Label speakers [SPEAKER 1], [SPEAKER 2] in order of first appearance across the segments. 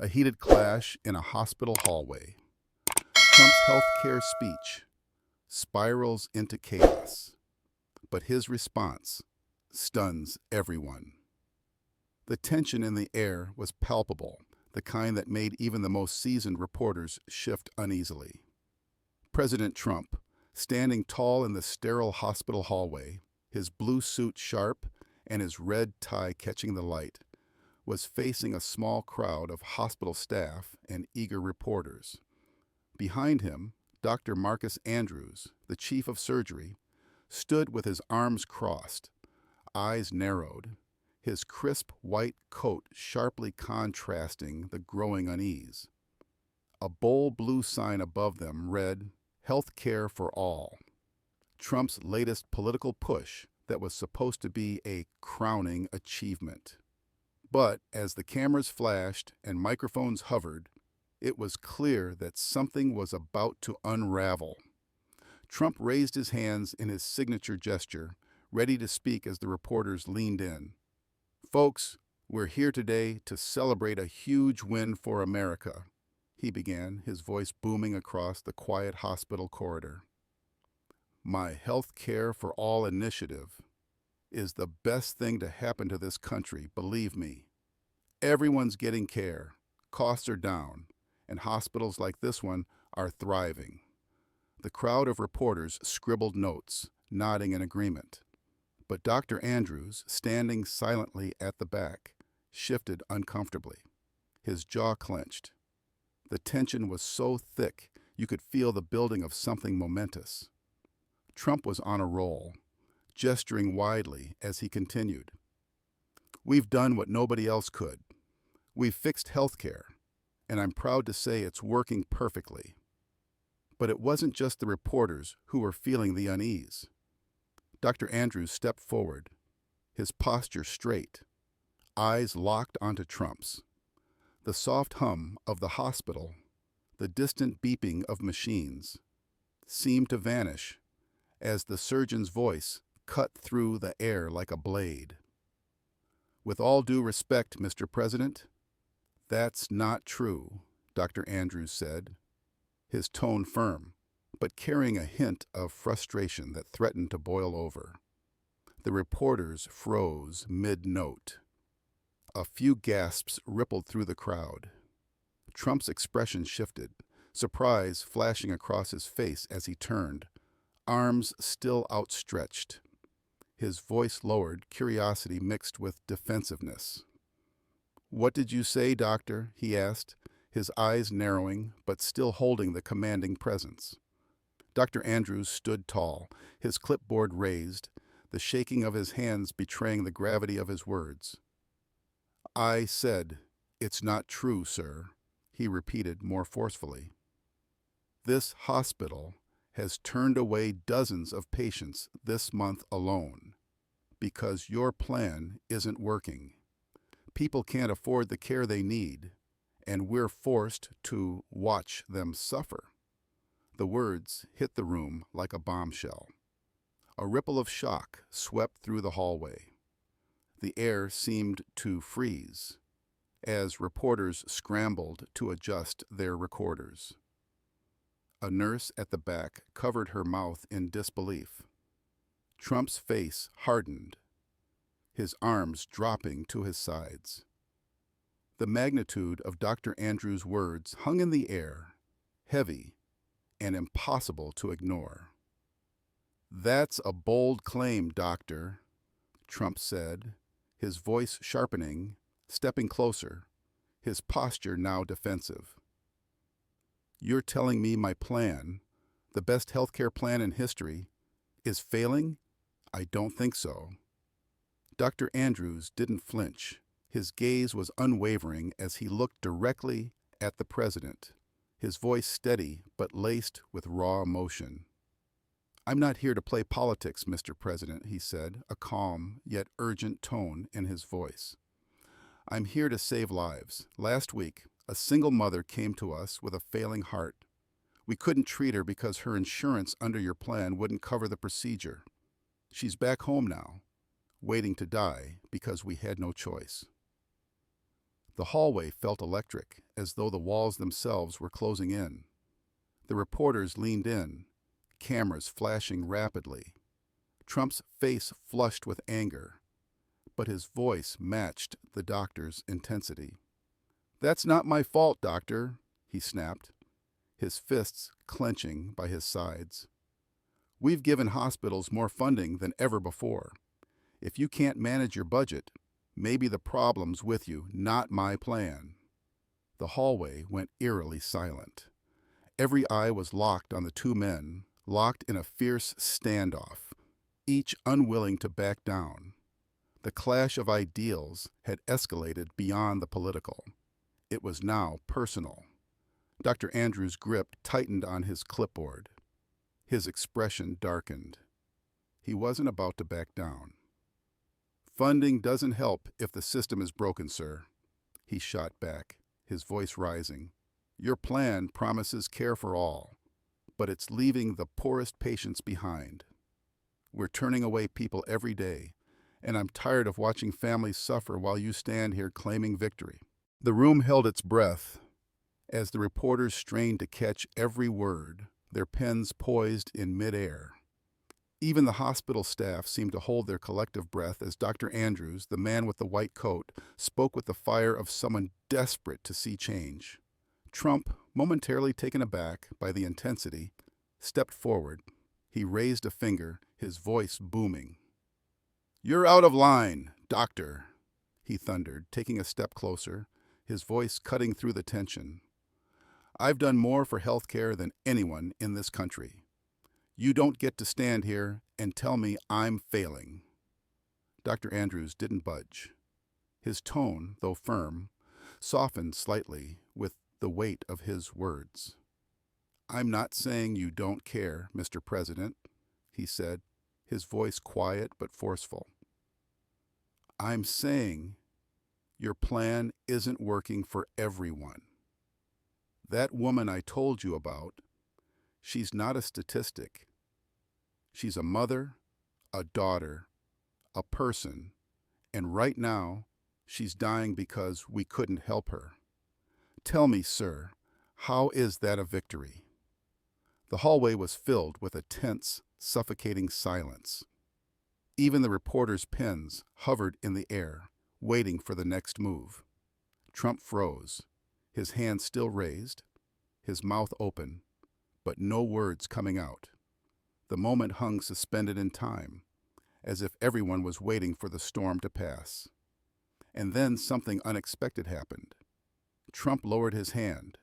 [SPEAKER 1] A heated clash in a hospital hallway. Trump's healthcare speech spirals into chaos, but his response stuns everyone. The tension in the air was palpable, the kind that made even the most seasoned reporters shift uneasily. President Trump, standing tall in the sterile hospital hallway, his blue suit sharp and his red tie catching the light, was facing a small crowd of hospital staff and eager reporters. Behind him, Dr. Marcus Andrews, the chief of surgery, stood with his arms crossed, eyes narrowed, his crisp white coat sharply contrasting the growing unease. A bold blue sign above them read, "Health Care for All," Trump's latest political push that was supposed to be a crowning achievement. But as the cameras flashed and microphones hovered, it was clear that something was about to unravel. Trump raised his hands in his signature gesture, ready to speak as the reporters leaned in. "Folks, we're here today to celebrate a huge win for America," he began, his voice booming across the quiet hospital corridor. "My Health Care for All initiative is the best thing to happen to this country, believe me. Everyone's getting care, costs are down, and hospitals like this one are thriving." The crowd of reporters scribbled notes, nodding in agreement. But Dr. Andrews, standing silently at the back, shifted uncomfortably. His jaw clenched. The tension was so thick you could feel the building of something momentous. Trump was on a roll, gesturing widely as he continued. "We've done what nobody else could. We've fixed healthcare, and I'm proud to say it's working perfectly." But it wasn't just the reporters who were feeling the unease. Dr. Andrews stepped forward, his posture straight, eyes locked onto Trump's. The soft hum of the hospital, the distant beeping of machines, seemed to vanish as the surgeon's voice cut through the air like a blade. "With all due respect, Mr. President, that's not true," Dr. Andrews said, his tone firm, but carrying a hint of frustration that threatened to boil over. The reporters froze mid-note. A few gasps rippled through the crowd. Trump's expression shifted, surprise flashing across his face as he turned, arms still outstretched. His voice lowered, curiosity mixed with defensiveness. "What did you say, doctor?" he asked, his eyes narrowing but still holding the commanding presence. Dr. Andrews stood tall, his clipboard raised, the shaking of his hands betraying the gravity of his words. "I said, it's not true, sir," he repeated more forcefully. "This hospital has turned away dozens of patients this month alone because your plan isn't working. People can't afford the care they need, and we're forced to watch them suffer." The words hit the room like a bombshell. A ripple of shock swept through the hallway. The air seemed to freeze as reporters scrambled to adjust their recorders. A nurse at the back covered her mouth in disbelief. Trump's face hardened, his arms dropping to his sides. The magnitude of Dr. Andrews' words hung in the air, heavy and impossible to ignore. "That's a bold claim, doctor," Trump said, his voice sharpening, stepping closer, his posture now defensive. "You're telling me my plan, the best healthcare plan in history, is failing? I don't think so." Dr. Andrews didn't flinch. His gaze was unwavering as he looked directly at the president, his voice steady but laced with raw emotion. "I'm not here to play politics, Mr. President," he said, a calm yet urgent tone in his voice. "I'm here to save lives. Last week, a single mother came to us with a failing heart. We couldn't treat her because her insurance under your plan wouldn't cover the procedure. She's back home now, waiting to die because we had no choice." The hallway felt electric, as though the walls themselves were closing in. The reporters leaned in, cameras flashing rapidly. Trump's face flushed with anger, but his voice matched the doctor's intensity. "That's not my fault, doctor," he snapped, his fists clenching by his sides. "We've given hospitals more funding than ever before. If you can't manage your budget, maybe the problem's with you, not my plan." The hallway went eerily silent. Every eye was locked on the two men, locked in a fierce standoff, each unwilling to back down. The clash of ideals had escalated beyond the political. It was now personal. Dr. Andrews' grip tightened on his clipboard. His expression darkened. He wasn't about to back down. "Funding doesn't help if the system is broken, sir," he shot back, his voice rising. "Your plan promises care for all, but it's leaving the poorest patients behind. We're turning away people every day, and I'm tired of watching families suffer while you stand here claiming victory." The room held its breath as the reporters strained to catch every word, their pens poised in midair. Even the hospital staff seemed to hold their collective breath as Dr. Andrews, the man with the white coat, spoke with the fire of someone desperate to see change. Trump, momentarily taken aback by the intensity, stepped forward. He raised a finger, his voice booming. "You're out of line, doctor," he thundered, taking a step closer, his voice cutting through the tension. "I've done more for healthcare than anyone in this country. You don't get to stand here and tell me I'm failing." Dr. Andrews didn't budge. His tone, though firm, softened slightly with the weight of his words. "I'm not saying you don't care, Mr. President," he said, his voice quiet but forceful. "I'm saying your plan isn't working for everyone. That woman I told you about, she's not a statistic. She's a mother, a daughter, a person, and right now, she's dying because we couldn't help her. Tell me, sir, how is that a victory?" The hallway was filled with a tense, suffocating silence. Even the reporters' pens hovered in the air, waiting for the next move. Trump froze, his hand still raised, his mouth open, but no words coming out. The moment hung suspended in time, as if everyone was waiting for the storm to pass. And then something unexpected happened. Trump lowered his hand.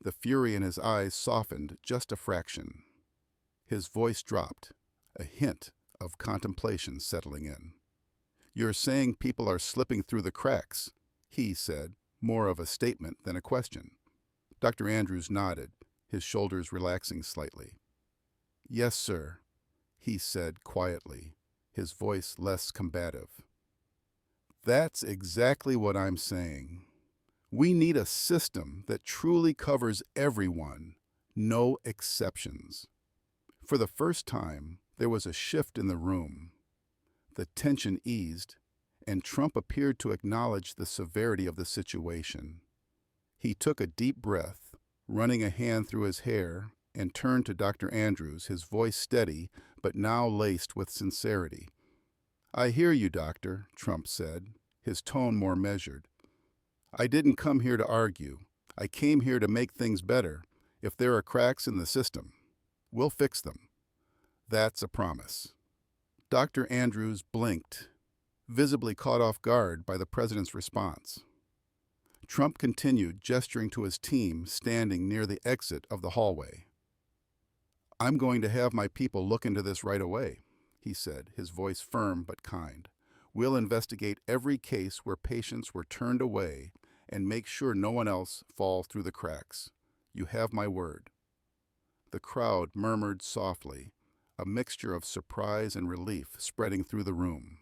[SPEAKER 1] The fury in his eyes softened just a fraction. His voice dropped, a hint of contemplation settling in. "You're saying people are slipping through the cracks," he said, more of a statement than a question. Dr. Andrews nodded, his shoulders relaxing slightly. "Yes, sir," he said quietly, his voice less combative. "That's exactly what I'm saying. We need a system that truly covers everyone, no exceptions." For the first time, there was a shift in the room. The tension eased, and Trump appeared to acknowledge the severity of the situation. He took a deep breath, running a hand through his hair, and turned to Dr. Andrews, his voice steady, but now laced with sincerity. "I hear you, doctor," Trump said, his tone more measured. "I didn't come here to argue. I came here to make things better. If there are cracks in the system, we'll fix them. That's a promise." Dr. Andrews blinked, visibly caught off guard by the president's response. Trump continued, gesturing to his team standing near the exit of the hallway. "I'm going to have my people look into this right away," he said, his voice firm but kind. "We'll investigate every case where patients were turned away and make sure no one else falls through the cracks. You have my word." The crowd murmured softly, a mixture of surprise and relief spreading through the room.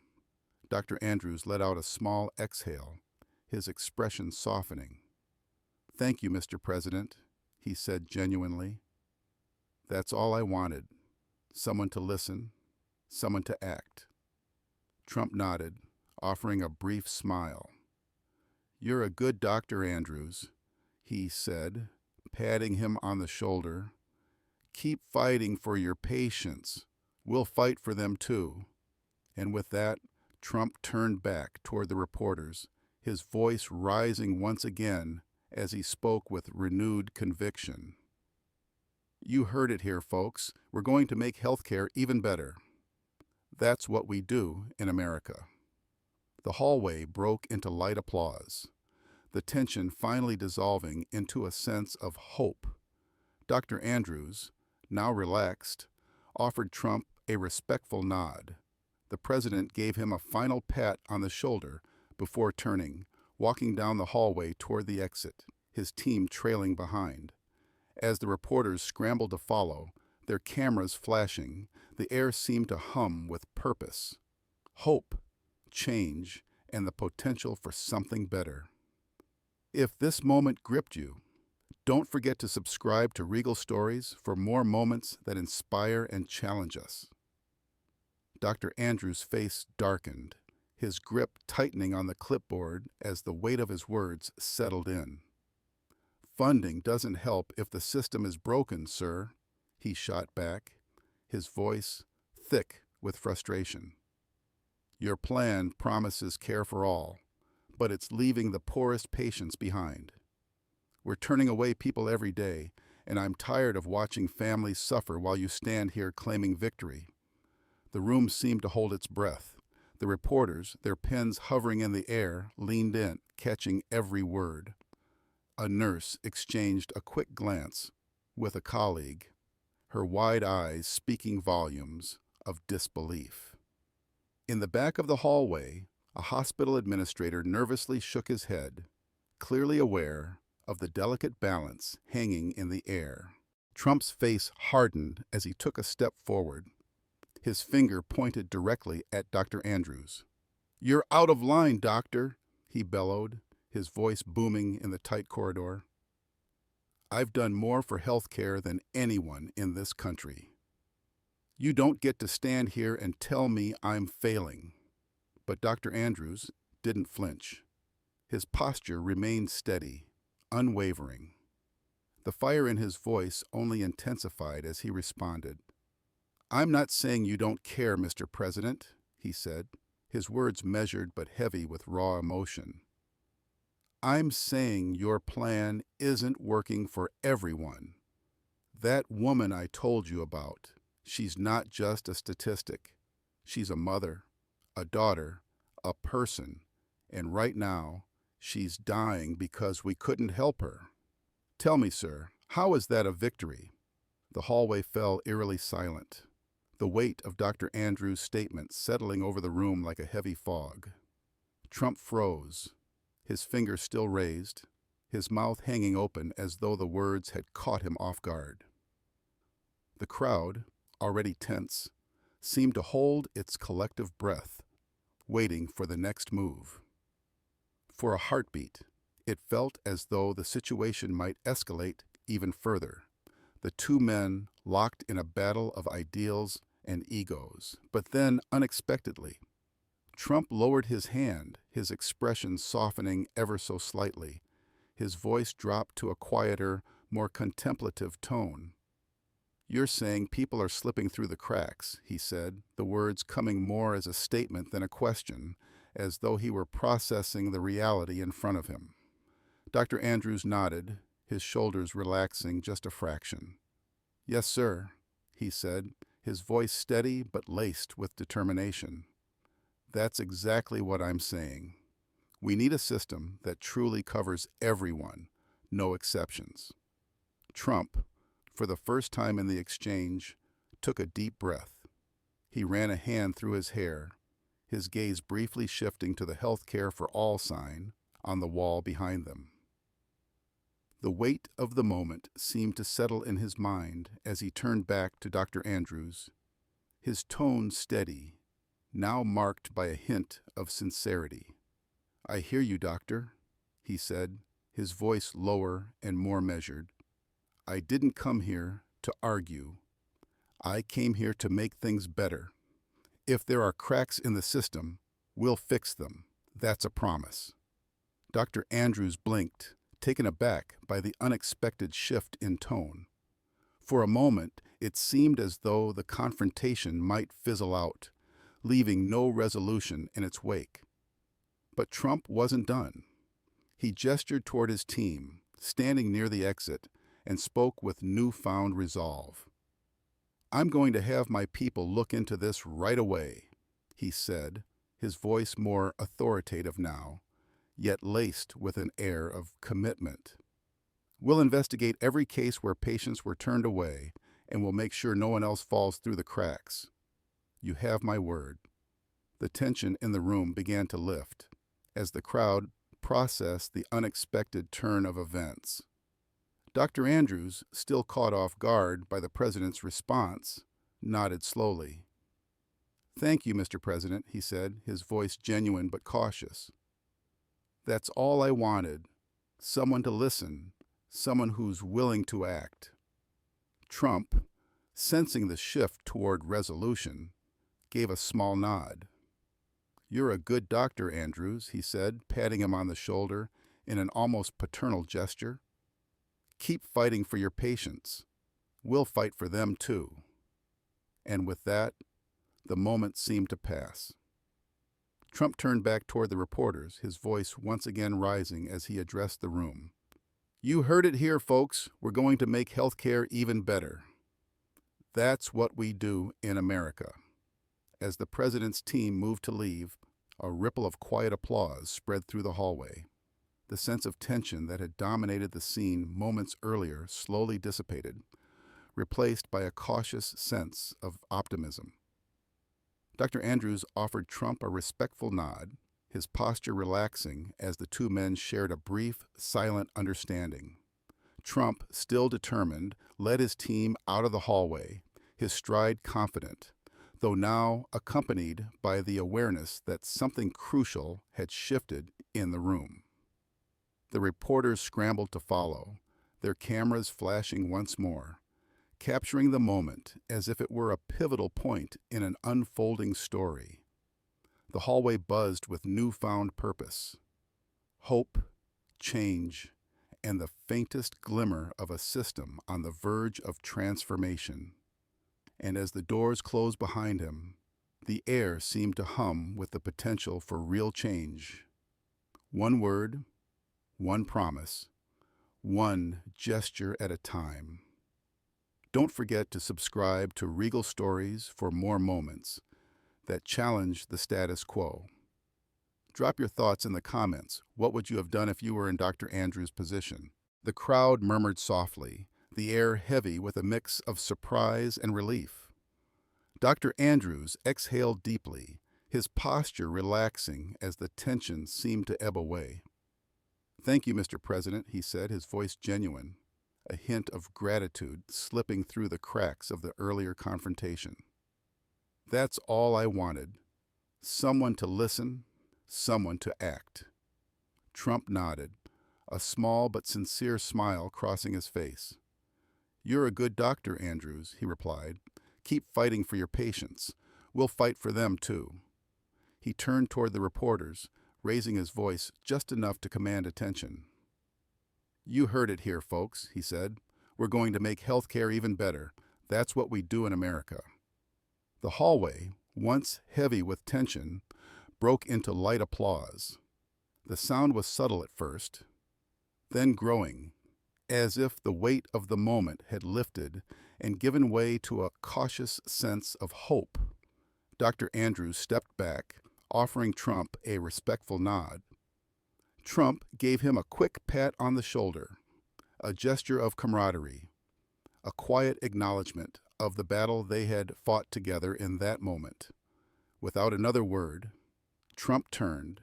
[SPEAKER 1] Dr. Andrews let out a small exhale, his expression softening. "Thank you, Mr. President," he said genuinely. "That's all I wanted. Someone to listen, someone to act." Trump nodded, offering a brief smile. "You're a good Dr. Andrews," he said, patting him on the shoulder. "Keep fighting for your patients. We'll fight for them too." And with that, Trump turned back toward the reporters, his voice rising once again as he spoke with renewed conviction. "You heard it here, folks. We're going to make healthcare even better. That's what we do in America." The hallway broke into light applause, the tension finally dissolving into a sense of hope. Dr. Andrews, now relaxed, offered Trump a respectful nod. The president gave him a final pat on the shoulder before turning, walking down the hallway toward the exit, his team trailing behind. As the reporters scrambled to follow, their cameras flashing, the air seemed to hum with purpose, hope, change, and the potential for something better. If this moment gripped you, don't forget to subscribe to Regal Stories for more moments that inspire and challenge us. Dr. Andrews' face darkened, his grip tightening on the clipboard as the weight of his words settled in. "Funding doesn't help if the system is broken, sir," he shot back, his voice thick with frustration. "Your plan promises care for all, but it's leaving the poorest patients behind. We're turning away people every day, and I'm tired of watching families suffer while you stand here claiming victory." The room seemed to hold its breath. The reporters, their pens hovering in the air, leaned in, catching every word. A nurse exchanged a quick glance with a colleague, her wide eyes speaking volumes of disbelief. In the back of the hallway, a hospital administrator nervously shook his head, clearly aware of the delicate balance hanging in the air. Trump's face hardened as he took a step forward, his finger pointed directly at Dr. Andrews. "You're out of line, doctor," he bellowed, his voice booming in the tight corridor. "I've done more for healthcare than anyone in this country. You don't get to stand here and tell me I'm failing." But Dr. Andrews didn't flinch. His posture remained steady, unwavering. The fire in his voice only intensified as he responded. "I'm not saying you don't care, Mr. President," he said, his words measured but heavy with raw emotion. "I'm saying your plan isn't working for everyone. That woman I told you about, she's not just a statistic. She's a mother, a daughter, a person, and right now, she's dying because we couldn't help her. Tell me, sir, how is that a victory?" The hallway fell eerily silent, the weight of Dr. Andrews' statement settling over the room like a heavy fog. Trump froze, his finger still raised, his mouth hanging open as though the words had caught him off guard. The crowd, already tense, seemed to hold its collective breath, waiting for the next move. For a heartbeat, it felt as though the situation might escalate even further, the two men locked in a battle of ideals and egos. But then, unexpectedly, Trump lowered his hand, his expression softening ever so slightly. His voice dropped to a quieter, more contemplative tone. "You're saying people are slipping through the cracks," he said, the words coming more as a statement than a question, as though he were processing the reality in front of him. Dr. Andrews nodded, his shoulders relaxing just a fraction. "Yes, sir," he said, his voice steady but laced with determination. "That's exactly what I'm saying. We need a system that truly covers everyone, no exceptions." Trump, for the first time in the exchange, took a deep breath. He ran a hand through his hair, his gaze briefly shifting to the Healthcare for All sign on the wall behind them. The weight of the moment seemed to settle in his mind as he turned back to Dr. Andrews, his tone steady, now marked by a hint of sincerity. "I hear you, doctor," he said, his voice lower and more measured. "I didn't come here to argue. I came here to make things better. If there are cracks in the system, we'll fix them. That's a promise." Dr. Andrews blinked, taken aback by the unexpected shift in tone. For a moment, it seemed as though the confrontation might fizzle out, leaving no resolution in its wake. But Trump wasn't done. He gestured toward his team, standing near the exit, and spoke with newfound resolve. "I'm going to have my people look into this right away," he said, his voice more authoritative now, yet laced with an air of commitment. "We'll investigate every case where patients were turned away, and we'll make sure no one else falls through the cracks. You have my word." The tension in the room began to lift as the crowd processed the unexpected turn of events. Dr. Andrews, still caught off guard by the president's response, nodded slowly. "Thank you, Mr. President," he said, his voice genuine but cautious. "That's all I wanted. Someone to listen, someone who's willing to act." Trump, sensing the shift toward resolution, gave a small nod. "You're a good doctor, Andrews," he said, patting him on the shoulder in an almost paternal gesture. "Keep fighting for your patients. We'll fight for them too." And with that, the moment seemed to pass. Trump turned back toward the reporters, his voice once again rising as he addressed the room. "You heard it here, folks. We're going to make healthcare even better. That's what we do in America." As the president's team moved to leave, a ripple of quiet applause spread through the hallway. The sense of tension that had dominated the scene moments earlier slowly dissipated, replaced by a cautious sense of optimism. Dr. Andrews offered Trump a respectful nod, his posture relaxing as the two men shared a brief, silent understanding. Trump, still determined, led his team out of the hallway, his stride confident, though now accompanied by the awareness that something crucial had shifted in the room. The reporters scrambled to follow, their cameras flashing once more, capturing the moment as if it were a pivotal point in an unfolding story. The hallway buzzed with newfound purpose, hope, change, and the faintest glimmer of a system on the verge of transformation. And as the doors closed behind him, the air seemed to hum with the potential for real change. One word, one promise, one gesture at a time. Don't forget to subscribe to Regal Stories for more moments that challenge the status quo. Drop your thoughts in the comments. What would you have done if you were in Dr. Andrews' position? The crowd murmured softly, the air heavy with a mix of surprise and relief. Dr. Andrews exhaled deeply, his posture relaxing as the tension seemed to ebb away. "Thank you, Mr. President," he said, his voice genuine, a hint of gratitude slipping through the cracks of the earlier confrontation. "That's all I wanted. Someone to listen, someone to act." Trump nodded, a small but sincere smile crossing his face. "You're a good doctor, Andrews," he replied. "Keep fighting for your patients. We'll fight for them too." He turned toward the reporters, raising his voice just enough to command attention. "You heard it here, folks," he said. "We're going to make healthcare even better. That's what we do in America." The hallway, once heavy with tension, broke into light applause. The sound was subtle at first, then growing, as if the weight of the moment had lifted and given way to a cautious sense of hope. Dr. Andrews stepped back, offering Trump a respectful nod. Trump gave him a quick pat on the shoulder, a gesture of camaraderie, a quiet acknowledgement of the battle they had fought together in that moment. Without another word, Trump turned,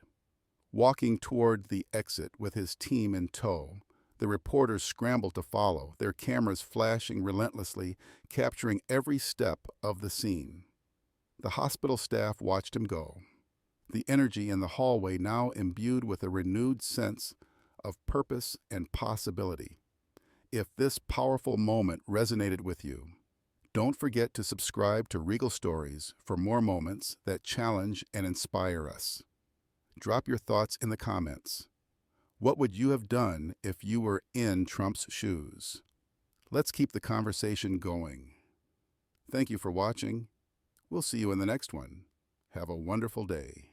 [SPEAKER 1] walking toward the exit with his team in tow. The reporters scrambled to follow, their cameras flashing relentlessly, capturing every step of the scene. The hospital staff watched him go, the energy in the hallway now imbued with a renewed sense of purpose and possibility. If this powerful moment resonated with you, don't forget to subscribe to Regal Stories for more moments that challenge and inspire us. Drop your thoughts in the comments. What would you have done if you were in Trump's shoes? Let's keep the conversation going. Thank you for watching. We'll see you in the next one. Have a wonderful day.